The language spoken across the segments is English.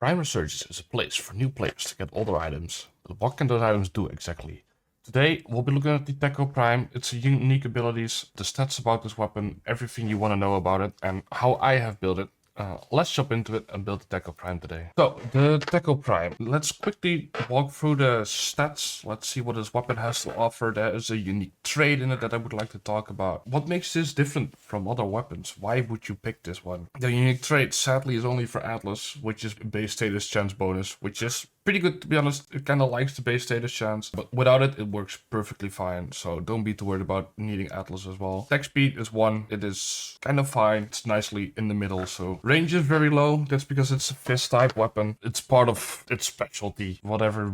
Prime Resurgence is a place for new players to get older items, but what can those items do exactly? Today we'll be looking at the Tekko Prime, its unique abilities, the stats about this weapon, everything you want to know about it, and how I have built it. Let's jump into it and build the Tekko Prime today. So, the Tekko Prime. Let's quickly walk through the stats. Let's see what this weapon has to offer. There is a unique trait in it that I would like to talk about. What makes this different from other weapons? Why would you pick this one? The unique trait, sadly, is only for Atlas, which is base status chance bonus, which is pretty good, to be honest. It kind of likes the base status chance, but without it, it works perfectly fine. So don't be too worried about needing Atlas as well. Attack speed is 1. It is kind of fine. It's nicely in the middle. So range is very low. That's because it's a fist type weapon. It's part of its specialty. Whatever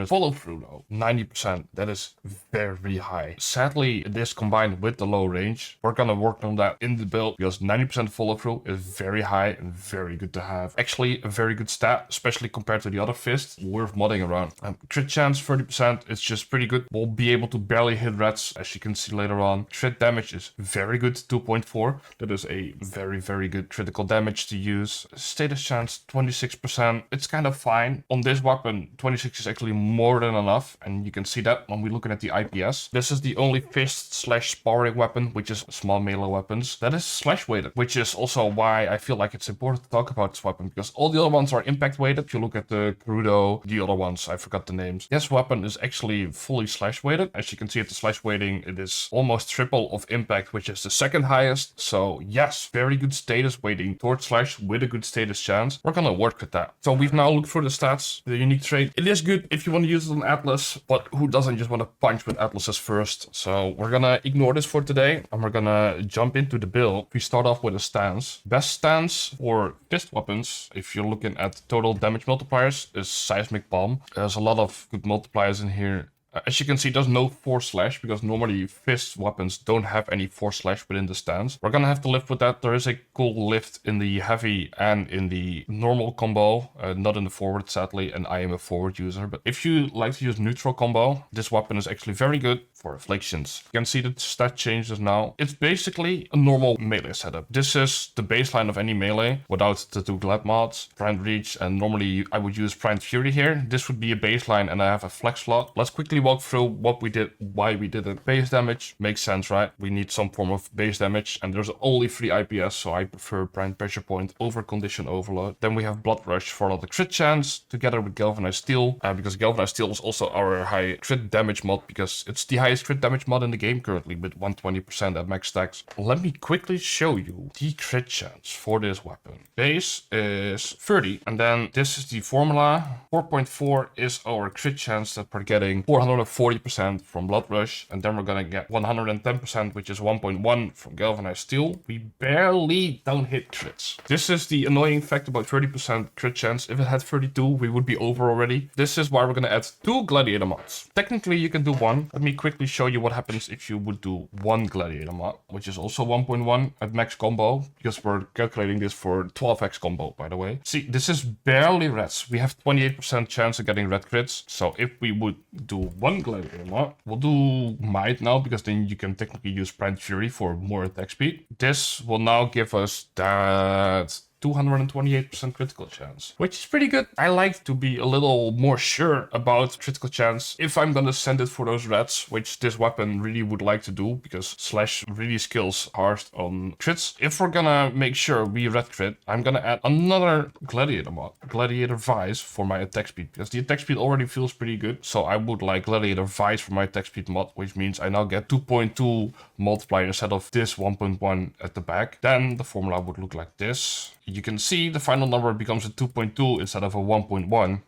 is. Follow through though, 90%. That is very high. Sadly, it is combined with the low range. We're gonna work on that in the build because 90% follow through is very high and very good to have. Actually, a very good stat, especially compared to the other fist, worth modding around. Crit chance 30%, it's just pretty good. We'll be able to barely hit reds, as you can see later on. Crit damage is very good, 2.4. That is a very good critical damage to use. Status chance 26%. It's kind of fine. On this weapon, 26 is actually more than enough, and you can see that when we're looking at the IPS. This is the only fist slash sparring weapon, which is small melee weapons, that is slash weighted, which is also why I feel like it's important to talk about this weapon, because all the other ones are impact weighted. If you look at the Crudo, the other ones, I forgot the names. This weapon is actually fully slash weighted. As you can see at the slash weighting, it is almost triple of impact, which is the second highest. So yes, very good status weighting towards slash with a good status chance. We're gonna work with that. So we've now looked for the stats, the unique trait. It is good if you want to use it on Atlas, but who doesn't just want to punch with Atlases first? So we're gonna ignore this for today, and we're gonna jump into the build. We start off with a stance. Best stance for fist weapons, if you're looking at total damage multipliers, is Seismic Bomb. There's a lot of good multipliers in here. As you can see, there's no force slash because normally fist weapons don't have any force slash within the stance. We're gonna have to live with that. There is a cool lift in the heavy and in the normal combo, not in the forward sadly, and I am a forward user. But if you like to use neutral combo, this weapon is actually very good for afflictions. You can see the stat changes now. It's basically a normal melee setup. This is the baseline of any melee without the 2 glad mods, primed reach, and normally I would use primed fury here. This would be a baseline and I have a flex slot. Let's quickly walk through what we did, why we did it. Base damage makes sense, right? We need some form of base damage, and there's only 3 IPS, so I prefer prime pressure point over condition overload. Then we have blood rush for a lot of crit chance together with galvanized steel, because galvanized steel is also our high crit damage mod, because it's the highest crit damage mod in the game currently with 120% at max stacks. Let me quickly show you the crit chance for this weapon. Base is 30, and then this is the formula. 4.4 is our crit chance that we're getting 440% from blood rush, and then we're gonna get 110%, which is 1.1 from galvanized steel. We barely don't hit crits. This is the annoying fact about 30% crit chance. If it had 32, we would be over already. This is why we're gonna add 2 gladiator mods. Technically you can do 1. Let me quickly show you what happens if you would do 1 gladiator mod, which is also 1.1 at max combo, because we're calculating this for 12x combo, by the way. See, this is barely reds. We have 28% chance of getting red crits. So if we would do 1 gladiator mod, we'll do might now, because then you can technically use primed fury for more attack speed. This will now give us that 228% critical chance, which is pretty good. I like to be a little more sure about critical chance if I'm gonna send it for those reds, which this weapon really would like to do, because slash really skills hard on crits. If we're gonna make sure we red crit, I'm gonna add another gladiator mod, gladiator vice, for my attack speed, because the attack speed already feels pretty good. So I would like gladiator vice for my attack speed mod, which means I now get 2.2 multiplier instead of this 1.1 at the back. Then the formula would look like this. You can see the final number becomes a 2.2 instead of a 1.1,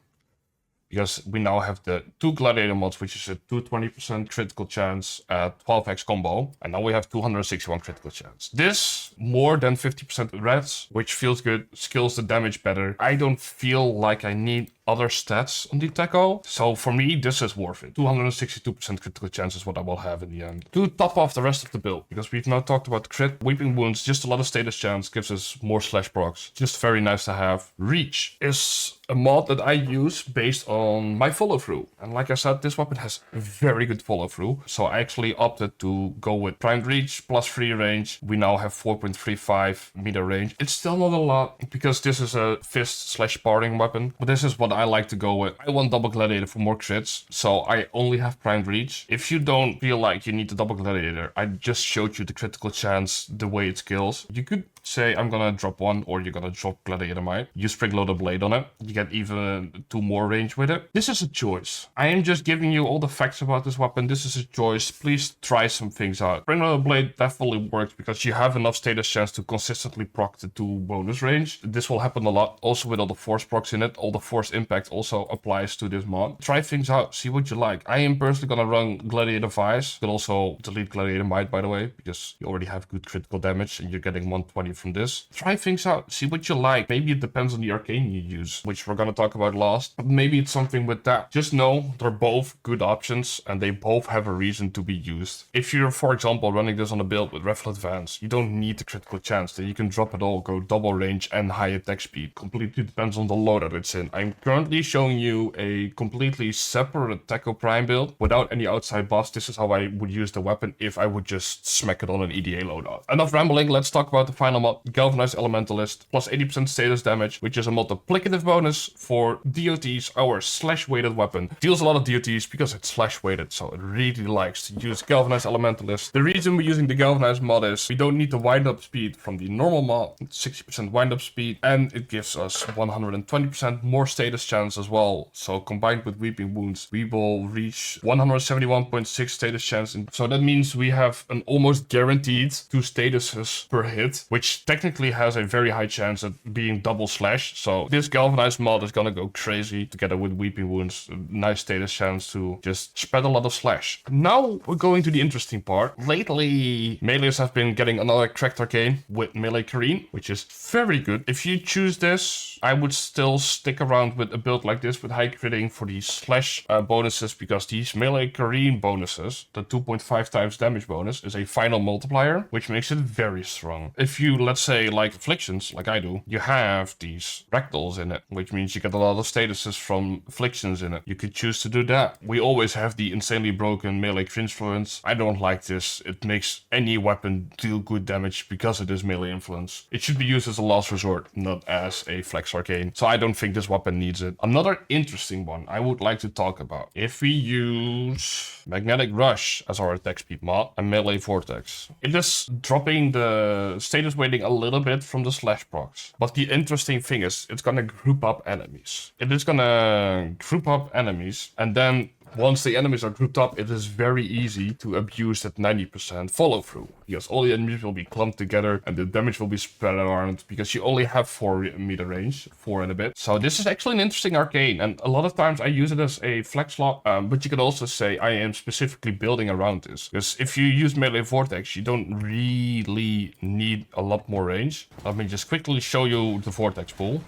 because we now have the 2 gladiator mods, which is a 220% critical chance at 12x combo, and now we have 261 critical chance. This more than 50% reds, which feels good, skills the damage better. I don't feel like I need other stats on the Tekko. So for me, this is worth it. 262% critical chance is what I will have in the end. To top off the rest of the build, because we've now talked about crit, weeping wounds, just a lot of status chance, gives us more slash procs. Just very nice to have. Reach is a mod that I use based on my follow through. And like I said, this weapon has very good follow through. So I actually opted to go with primed reach plus free range. We now have 4.35 meter range. It's still not a lot because this is a fist slash sparring weapon, but this is what I like to go with. I want double gladiator for more crits, so I only have primed reach. If you don't feel like you need the double gladiator, I just showed you the critical chance, the way it skills. You could say I'm gonna drop one, or you're gonna drop gladiator might. You spring load a blade on it. You get even 2 more range with it. This is a choice. I am just giving you all the facts about this weapon. This is a choice. Please try some things out. Spring load a blade definitely works because you have enough status chance to consistently proc the 2 bonus range. This will happen a lot. Also with all the force procs in it, all the force impact also applies to this mod. Try things out. See what you like. I am personally gonna run gladiator vice. You can also delete gladiator might, by the way, because you already have good critical damage and you're getting 120 from this. Try things out, see what you like. Maybe it depends on the arcane you use, which we're gonna talk about last, but maybe it's something with that. Just know they're both good options and they both have a reason to be used. If you're, for example, running this on a build with Rifle Advance, you don't need the critical chance, then you can drop it all, go double range and high attack speed. Completely depends on the loadout it's in. I'm currently showing you a completely separate Tekko Prime build without any outside buffs. This is how I would use the weapon if I would just smack it on an EDA loadout. Enough rambling, let's talk about the final mod. Galvanized Elementalist, plus 80% status damage, which is a multiplicative bonus for DOTs, our slash weighted weapon. Deals a lot of DOTs because it's slash weighted, so it really likes to use Galvanized Elementalist. The reason we're using the Galvanized mod is we don't need the wind up speed from the normal mod, 60% wind up speed, and it gives us 120% more status chance as well. So combined with Weeping Wounds, we will reach 171.6 status chance. So that means we have an almost guaranteed 2 statuses per hit, which technically has a very high chance at being double slash. So this galvanized mod is gonna go crazy together with Weeping Wounds. A nice status chance to just spread a lot of slash. Now we're going to the interesting part. Lately, melees have been getting another cracked arcane with melee Kareen, which is very good. If you choose this, I would still stick around with a build like this with high critting for these slash bonuses, because these melee Kareen bonuses, the 2.5 times damage bonus, is a final multiplier, which makes it very strong. If you, let's say, like afflictions, like I do, you have these ragdolls in it, which means you get a lot of statuses from afflictions in it. You could choose to do that. We always have the insanely broken melee influence. I don't like this. It makes any weapon deal good damage because it is melee influence. It should be used as a last resort, not as a flex arcane. So I don't think this weapon needs it. Another interesting one I would like to talk about. If we use Magnetic Rush as our attack speed mod and melee vortex, it is dropping the status weighting a little bit from the slash procs. But the interesting thing is it's gonna group up enemies. It is gonna group up enemies, and then once the enemies are grouped up, it is very easy to abuse that 90% follow through, because all the enemies will be clumped together and the damage will be spread around, because you only have 4 meter range, 4 and a bit. So this is actually an interesting arcane, and a lot of times I use it as a flex slot, but you could also say I am specifically building around this, because if you use melee vortex, you don't really need a lot more range. Let me just quickly show you the vortex pool.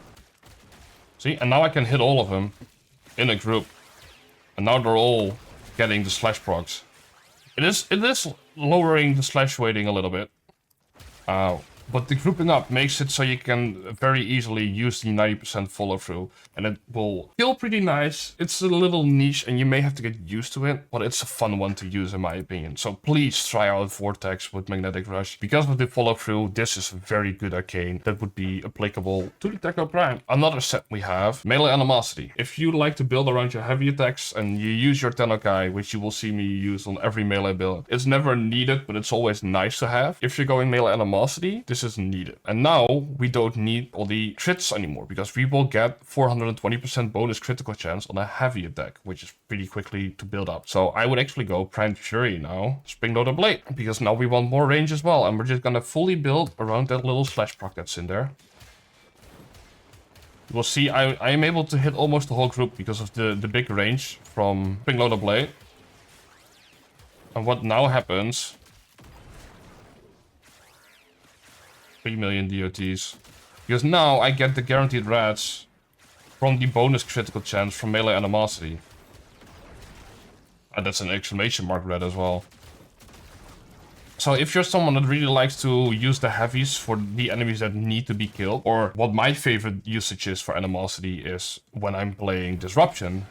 See, and now I can hit all of them in a group. And now they're all getting the slash procs. It is lowering the slash weighting a little bit. But the grouping up makes it so you can very easily use the 90% follow through. And it will feel pretty nice. It's a little niche and you may have to get used to it, but it's a fun one to use in my opinion. So please try out Vortex with Magnetic Rush. Because of the follow through, this is a very good arcane that would be applicable to the Tekko Prime. Another set we have, Melee Animosity. If you like to build around your heavy attacks and you use your Tennocreate, which you will see me use on every melee build, it's never needed, but it's always nice to have. If you're going Melee Animosity, this is needed. And now we don't need all the crits anymore, because we will get 420% bonus critical chance on a heavy attack, which is pretty quickly to build up. So I would actually go Primed Fury now, Spring Loader Blade, because now we want more range as well, and we're just gonna fully build around that little slash proc that's in there. You will see I am able to hit almost the whole group because of the big range from Spring Loader Blade. And what now happens, 3 million DOTs. Because now I get the guaranteed rats from the bonus critical chance from melee animosity. And that's an exclamation mark red as well. So if you're someone that really likes to use the heavies for the enemies that need to be killed, or what my favorite usage is for animosity is when I'm playing Disruption.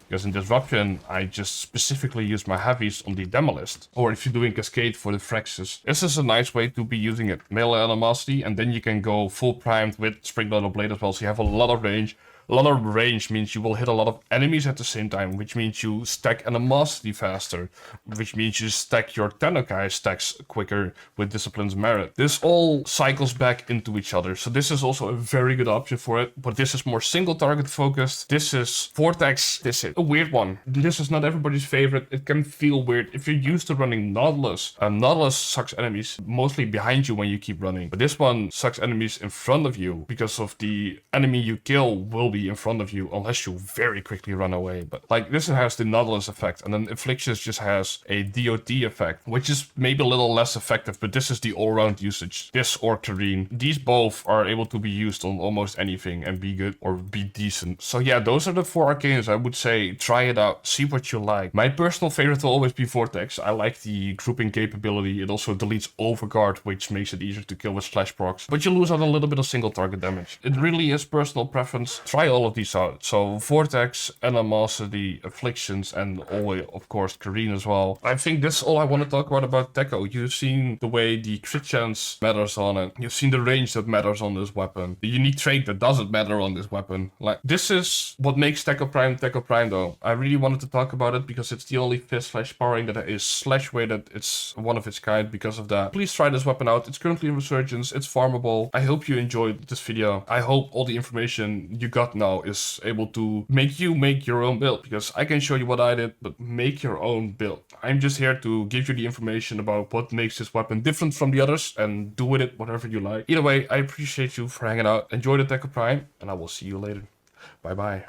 Because in Disruption, I just specifically use my heavies on the Demolist. Or if you're doing Cascade for the Frexes. This is a nice way to be using it. Melee animosity, and then you can go full primed with Spring Blood Blade as well, so you have a lot of range. A lot of range means you will hit a lot of enemies at the same time, which means you stack animosity faster, which means you stack your tennocreate stacks quicker with Discipline's Merit. This all cycles back into each other, so this is also a very good option for it, but this is more single target focused. This is Vortex, this is a weird one. This is not everybody's favorite, it can feel weird. If you're used to running Nautilus, Nautilus sucks enemies mostly behind you when you keep running, but this one sucks enemies in front of you because of the enemy you kill will be in front of you unless you very quickly run away. But like this has the Nautilus effect, and then Afflictions just has a DOT effect, which is maybe a little less effective, but this is the all-round usage. This or Kareen, these both are able to be used on almost anything and be good or be decent. So yeah, those are the 4 arcanes. I would say try it out, see what you like. My personal favorite will always be Vortex. I like the grouping capability. It also deletes Overguard, which makes it easier to kill with slash procs, but you lose out a little bit of single target damage. It really is personal preference. Try all of these out. So Vortex, Animosity, Afflictions, and always, of course, Kareen as well. I think that's all I want to talk about Tekko. You've seen the way the crit chance matters on it. You've seen the range that matters on this weapon. The unique trait that doesn't matter on this weapon. Like, this is what makes Tekko Prime though. I really wanted to talk about it because it's the only fist/sparring that is slash weighted. It's one of its kind because of that. Please try this weapon out. It's currently in Resurgence. It's farmable. I hope you enjoyed this video. I hope all the information you got now is able to make you make your own build, because I can show you what I did, but make your own build. I'm just here to give you the information about what makes this weapon different from the others, and do with it whatever you like. Either way, I appreciate you for hanging out. Enjoy the Tekko Prime, and I will see you later. Bye bye.